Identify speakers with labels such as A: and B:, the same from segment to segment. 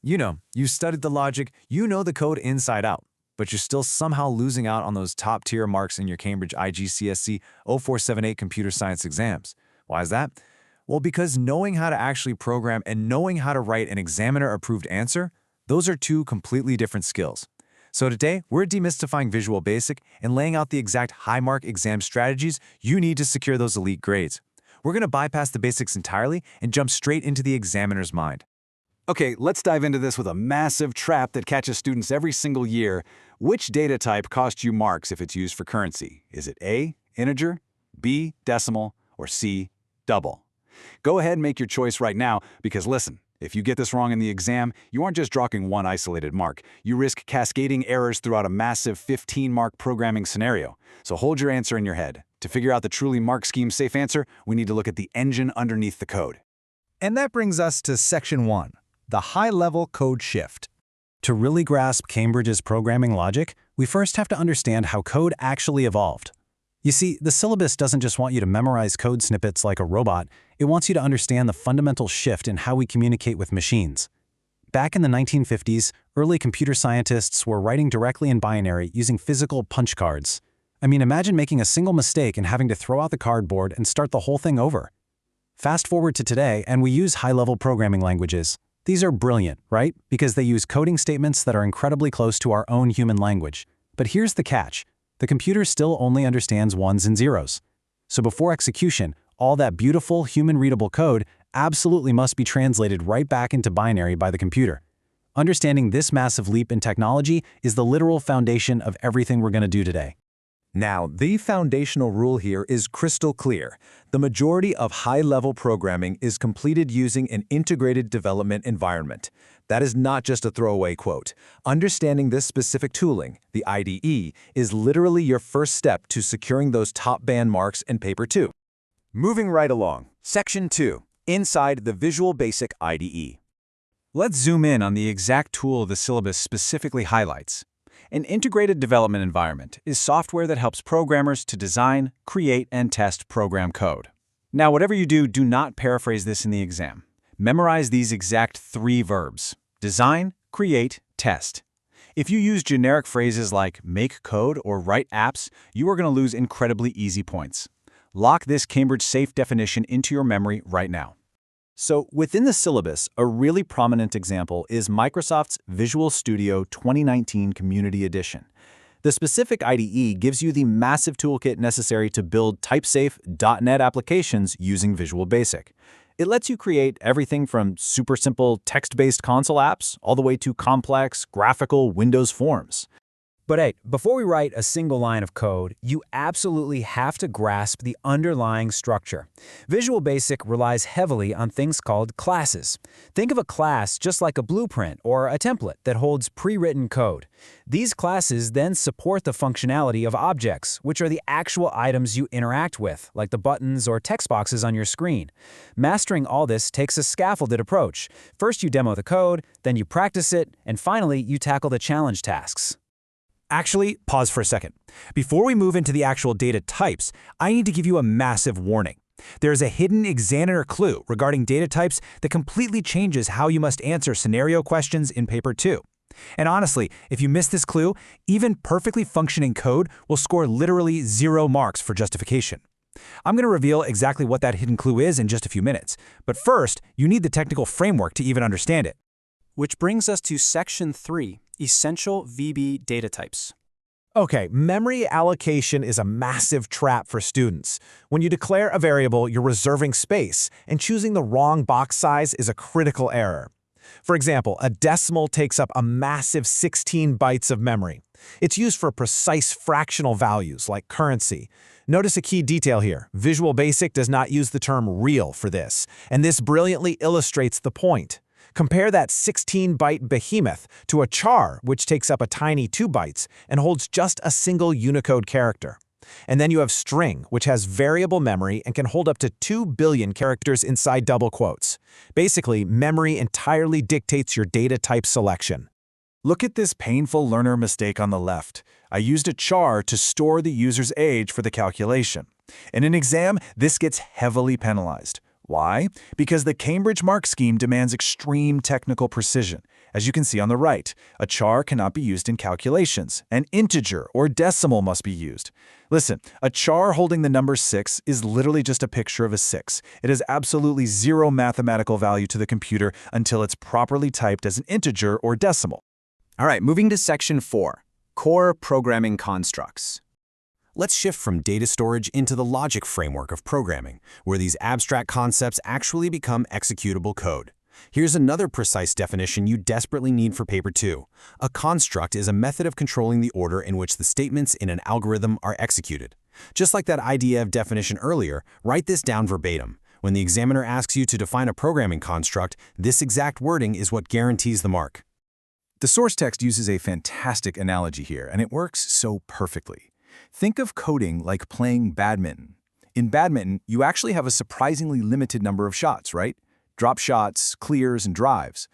A: You studied the logic, you know the code inside out, but you're still somehow losing out on those top-tier marks in your Cambridge IGCSE 0478 computer science exams. Why is that? Well, because knowing how to actually program and knowing how to write an examiner-approved answer, those are two completely different skills. So today, we're demystifying Visual Basic and laying out the exact high-mark exam strategies you need to secure those elite grades. We're going to bypass the basics entirely and jump straight into the examiner's mind.
B: Okay, let's dive into this with a massive trap that catches students every single year. Which data type costs you marks if it's used for currency? Is it A, integer, B, decimal, or C, double? Go ahead and make your choice right now, because listen, if you get this wrong in the exam, you aren't just dropping one isolated mark. You risk cascading errors throughout a massive 15-mark programming scenario. So hold your answer in your head. To figure out the truly mark scheme safe answer, we need to look at the engine underneath the code.
C: And that brings us to Section 1, the high-level code shift. To really grasp Cambridge's programming logic, we first have to understand how code actually evolved. You see, the syllabus doesn't just want you to memorize code snippets like a robot, it wants you to understand the fundamental shift in how we communicate with machines. Back in the 1950s, early computer scientists were writing directly in binary using physical punch cards. I mean, imagine making a single mistake and having to throw out the cardboard and start the whole thing over. Fast forward to today, and we use high-level programming languages. These are brilliant, right? Because they use coding statements that are incredibly close to our own human language. But here's the catch. The computer still only understands ones and zeros. So before execution, all that beautiful human-readable code absolutely must be translated right back into binary by the computer. Understanding this massive leap in technology is the literal foundation of everything we're going to do today.
A: Now, the foundational rule here is crystal clear. The majority of high-level programming is completed using an integrated development environment. That is not just a throwaway quote. Understanding this specific tooling, the IDE, is literally your first step to securing those top band marks in Paper 2. Moving right along, Section 2, inside the Visual Basic IDE.
C: Let's zoom in on the exact tool the syllabus specifically highlights. An integrated development environment is software that helps programmers to design, create, and test program code. Now, whatever you do, do not paraphrase this in the exam. Memorize these exact 3 verbs: design, create, test. If you use generic phrases like make code or write apps, you are going to lose incredibly easy points. Lock this Cambridge safe definition into your memory right now.
A: So within the syllabus, a really prominent example is Microsoft's Visual Studio 2019 Community Edition. The specific IDE gives you the massive toolkit necessary to build type-safe .NET applications using Visual Basic. It lets you create everything from super simple text-based console apps all the way to complex graphical Windows forms.
D: But hey, before we write a single line of code, you absolutely have to grasp the underlying structure. Visual Basic relies heavily on things called classes. Think of a class just like a blueprint or a template that holds pre-written code. These classes then support the functionality of objects, which are the actual items you interact with, like the buttons or text boxes on your screen. Mastering all this takes a scaffolded approach. First you demo the code, then you practice it, and finally you tackle the challenge tasks.
C: Actually, pause for a second. Before we move into the actual data types, I need to give you a massive warning. There is a hidden examiner clue regarding data types that completely changes how you must answer scenario questions in Paper 2. And honestly, if you miss this clue, even perfectly functioning code will score literally 0 marks for justification. I'm going to reveal exactly what that hidden clue is in just a few minutes, but first, you need the technical framework to even understand it.
E: Which brings us to Section 3, Essential VB Data Types.
F: Okay, memory allocation is a massive trap for students. When you declare a variable, you're reserving space, and choosing the wrong box size is a critical error. For example, a decimal takes up a massive 16 bytes of memory. It's used for precise fractional values like currency. Notice a key detail here. Visual Basic does not use the term real for this, and this brilliantly illustrates the point. Compare that 16-byte behemoth to a char, which takes up a tiny 2 bytes and holds just a single Unicode character. And then you have string, which has variable memory and can hold up to 2 billion characters inside double quotes. Basically, memory entirely dictates your data type selection.
B: Look at this painful learner mistake on the left. I used a char to store the user's age for the calculation. In an exam, this gets heavily penalized. Why? Because the Cambridge mark scheme demands extreme technical precision.
A: As you can see on the right, a char cannot be used in calculations. An integer or decimal must be used. Listen, a char holding the number 6 is literally just a picture of a 6. It has absolutely zero mathematical value to the computer until it's properly typed as an integer or decimal.
B: All right, moving to Section 4, Core Programming Constructs.
C: Let's shift from data storage into the logic framework of programming, where these abstract concepts actually become executable code. Here's another precise definition you desperately need for Paper 2. A construct is a method of controlling the order in which the statements in an algorithm are executed. Just like that idea of definition earlier, write this down verbatim. When the examiner asks you to define a programming construct, this exact wording is what guarantees the mark.
A: The source text uses a fantastic analogy here, and it works so perfectly. Think of coding like playing badminton. In badminton, you actually have a surprisingly limited number of shots, right? Drop shots, clears, and drives.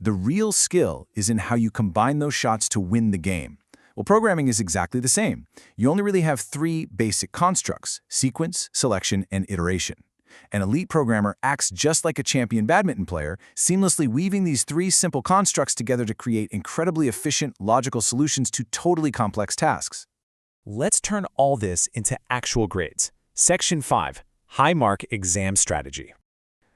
A: The real skill is in how you combine those shots to win the game. Well, programming is exactly the same. You only really have 3 basic constructs: sequence, selection, and iteration. An elite programmer acts just like a champion badminton player, seamlessly weaving these 3 simple constructs together to create incredibly efficient, logical solutions to totally complex tasks.
F: Let's turn all this into actual grades. Section 5, High Mark Exam Strategy.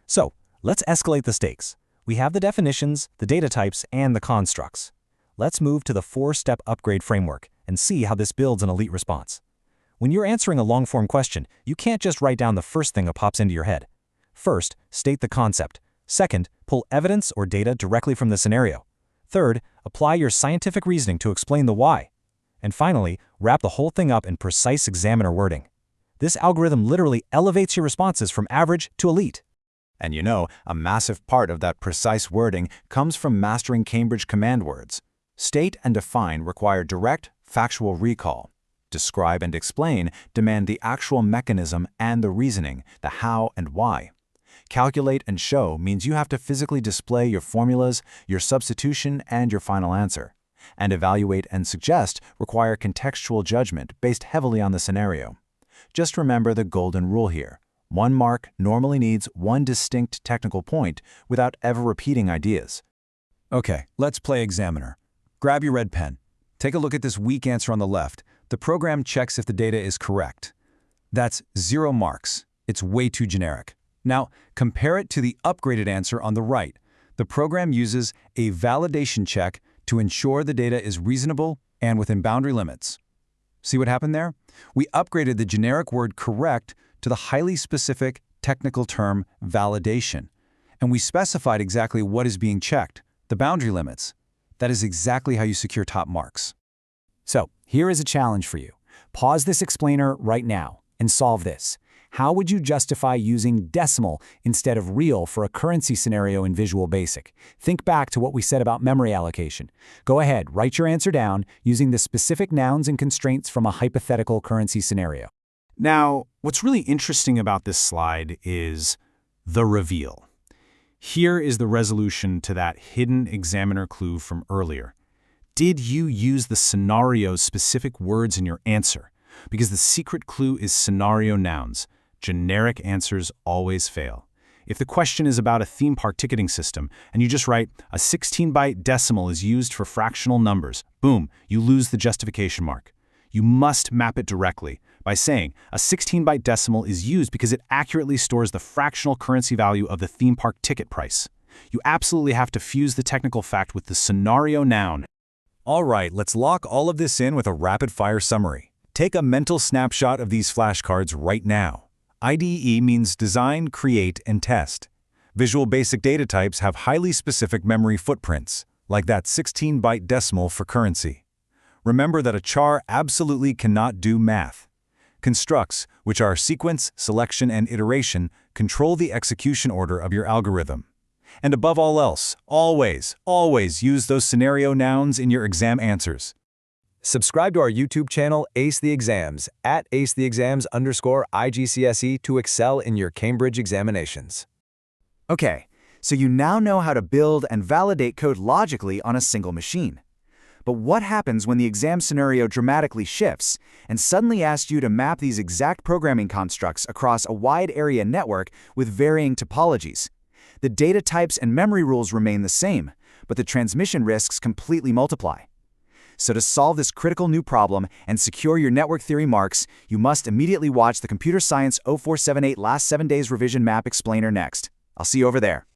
F: So, let's escalate the stakes. We have the definitions, the data types, and the constructs. Let's move to the 4-step upgrade framework and see how this builds an elite response. When you're answering a long-form question, you can't just write down the first thing that pops into your head. First, state the concept. Second, pull evidence or data directly from the scenario. Third, apply your scientific reasoning to explain the why. And finally, wrap the whole thing up in precise examiner wording. This algorithm literally elevates your responses from average to elite.
A: And you know, a massive part of that precise wording comes from mastering Cambridge command words. State and define require direct, factual recall. Describe and explain demand the actual mechanism and the reasoning, the how and why. Calculate and show means you have to physically display your formulas, your substitution, and your final answer. And evaluate and suggest require contextual judgment based heavily on the scenario. Just remember the golden rule here. 1 mark normally needs 1 distinct technical point without ever repeating ideas. Okay, let's play examiner. Grab your red pen. Take a look at this weak answer on the left. The program checks if the data is correct. That's 0 marks. It's way too generic. Now, compare it to the upgraded answer on the right. The program uses a validation check to ensure the data is reasonable and within boundary limits. See what happened there? We upgraded the generic word correct to the highly specific technical term validation. And we specified exactly what is being checked, the boundary limits. That is exactly how you secure top marks.
D: So, here is a challenge for you. Pause this explainer right now and solve this. How would you justify using decimal instead of real for a currency scenario in Visual Basic? Think back to what we said about memory allocation. Go ahead, write your answer down using the specific nouns and constraints from a hypothetical currency scenario.
C: Now, what's really interesting about this slide is the reveal. Here is the resolution to that hidden examiner clue from earlier. Did you use the scenario's specific words in your answer? Because the secret clue is scenario nouns. Generic answers always fail. If the question is about a theme park ticketing system and you just write a 16-byte decimal is used for fractional numbers, boom, you lose the justification mark. You must map it directly by saying a 16-byte decimal is used because it accurately stores the fractional currency value of the theme park ticket price. You absolutely have to fuse the technical fact with the scenario noun.
A: All right, let's lock all of this in with a rapid-fire summary. Take a mental snapshot of these flashcards right now. IDE means design, create, and test. Visual Basic data types have highly specific memory footprints, like that 16-byte decimal for currency. Remember that a char absolutely cannot do math. Constructs, which are sequence, selection, and iteration, control the execution order of your algorithm. And above all else, always, always use those scenario nouns in your exam answers. Subscribe to our YouTube channel, Ace the Exams, at acetheexams_IGCSE to excel in your Cambridge examinations.
G: Okay, so you now know how to build and validate code logically on a single machine. But what happens when the exam scenario dramatically shifts and suddenly asks you to map these exact programming constructs across a wide area network with varying topologies? The data types and memory rules remain the same, but the transmission risks completely multiply. So to solve this critical new problem and secure your network theory marks, you must immediately watch the Computer Science 0478 Last 7 Days Revision Map Explainer next. I'll see you over there.